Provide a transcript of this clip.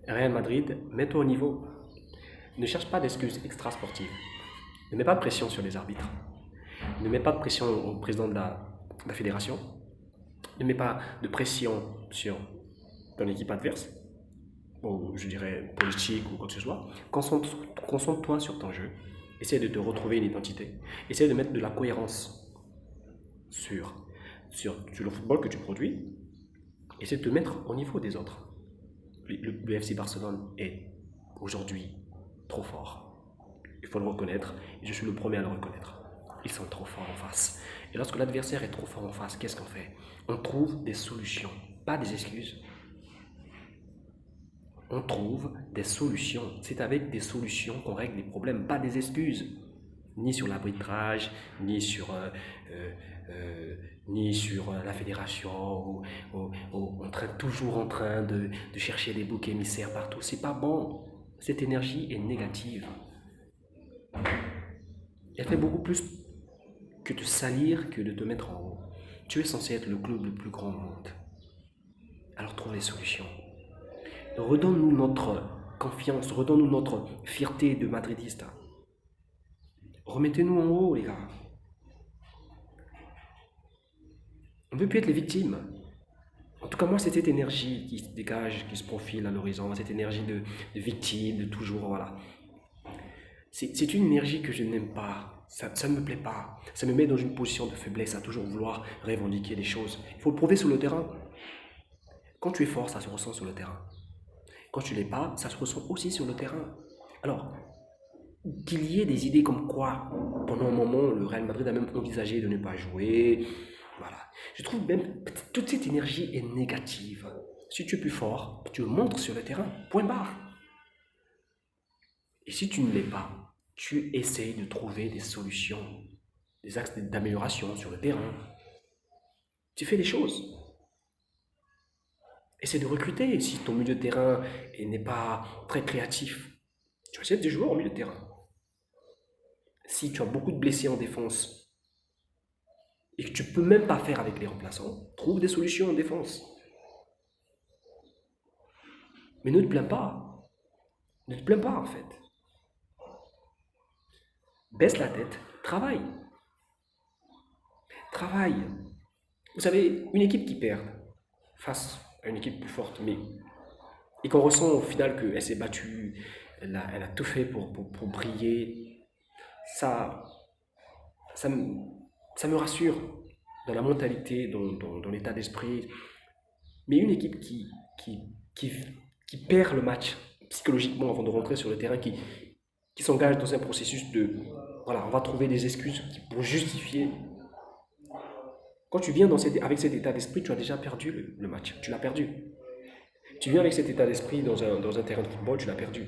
Real Madrid, mets-toi au niveau. Ne cherche pas d'excuses extra-sportives. Ne mets pas de pression sur les arbitres. Ne mets pas de pression au président de la fédération. Ne mets pas de pression sur ton équipe adverse, ou je dirais politique ou quoi que ce soit. Concentre-toi sur ton jeu. Essaie de te retrouver une identité. Essaie de mettre de la cohérence sur, sur le football que tu produis. Essaie de te mettre au niveau des autres. Le FC Barcelone est aujourd'hui trop fort. Il faut le reconnaître, et je suis le premier à le reconnaître. Ils sont trop forts en face. Et lorsque l'adversaire est trop fort en face, qu'est-ce qu'on fait? On trouve des solutions, pas des excuses. On trouve des solutions. C'est avec des solutions qu'on règle les problèmes, pas des excuses. Ni sur l'arbitrage, ni sur, euh, euh, ni sur la fédération, toujours en train de chercher des boucs émissaires partout. C'est pas bon. Cette énergie est négative. Elle fait beaucoup plus que de salir que de te mettre en haut. Tu es censé être le club le plus grand au monde. Alors trouve les solutions. Redonne-nous notre confiance, redonne-nous notre fierté de madridiste. Remettez-nous en haut, les gars. On ne veut plus être les victimes. En tout cas, moi, c'est cette énergie qui se dégage, qui se profile à l'horizon, cette énergie de victime, de toujours, voilà. C'est une énergie que je n'aime pas. Ça ne me plaît pas. Ça me met dans une position de faiblesse à toujours vouloir revendiquer les choses. Il faut le prouver sur le terrain. Quand tu es fort, ça se ressent sur le terrain. Quand tu l'es pas, ça se ressent aussi sur le terrain. Alors, qu'il y ait des idées comme quoi, pendant un moment, le Real Madrid a même envisagé de ne pas jouer. Voilà. Je trouve même toute cette énergie est négative. Si tu es plus fort, tu le montres sur le terrain. Point barre. Et si tu ne l'es pas, tu essayes de trouver des solutions, des axes d'amélioration sur le terrain. Tu fais les choses. Essaie de recruter. Si ton milieu de terrain n'est pas très créatif, tu essaies de jouer au milieu de terrain. Si tu as beaucoup de blessés en défense et que tu ne peux même pas faire avec les remplaçants, trouve des solutions en défense. Mais ne te plains pas. Ne te plains pas en fait. Baisse la tête, travaille. Travaille. Vous savez, une équipe qui perd face à une équipe plus forte, mais et qu'on ressent au final qu'elle s'est battue, elle a tout fait pour briller, ça, ça, me, ça me rassure dans la mentalité, dans l'état d'esprit. Mais une équipe qui, qui, qui perd le match psychologiquement avant de rentrer sur le terrain, qui s'engage dans un processus de, voilà, on va trouver des excuses pour justifier. Quand tu viens avec cet état d'esprit, tu as déjà perdu le match, tu l'as perdu. Tu viens avec cet état d'esprit dans un terrain de football, tu l'as perdu.